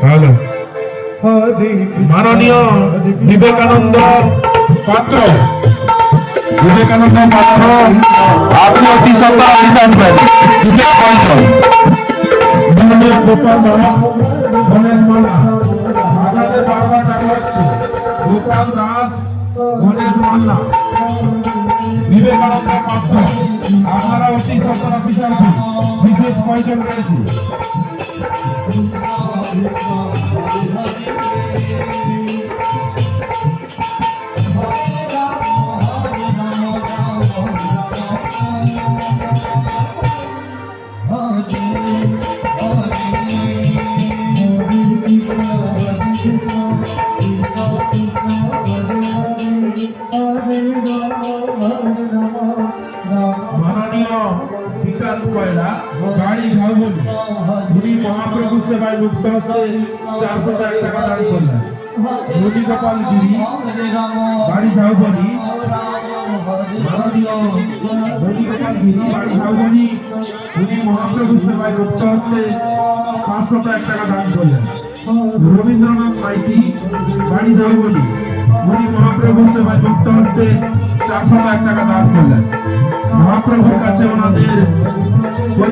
Hello, মাননীয় বিবেকানন্দ পাত্র, বিবেকানন্দ পাত্র, আপনি অতি সত্তর অফিস আসবেন। বিবেক বন্ধন গোপাল দাস, গণেশ মান্না, আপনাদের বারবার টাকা হচ্ছে। গোপাল দাস, গণেশ মান্না, বিবেকানন্দ পাত্র, আপনারা অতি সত্তর অফিসে আছেন। বিশেষ প্রয়োজন রয়েছে। মাননীয় বিকাশ কয়লা, গাড়ি ঝাউবনি, উনি মহাপ্রভু সেবায় মুক্ত হস্তে 401 টাকা দান করলেন। রবি গোপাল গিরি, গাড়ি ঝাউবনি, মাননীয় রবি গোপাল গিরি, গাড়ি ঝাউবনি, উনি মহাপ্রভু সেবায় মুক্ত হস্তে 501 টাকা দান করলেন। রবীন্দ্রনাথ মাইতি, গাড়ি ঝাউবনি, উনি মহাপ্রভু সেবায় মুক্ত হস্তে 401 টাকা দান করলেন। মহাপ্রভুর কাছে ওনাদের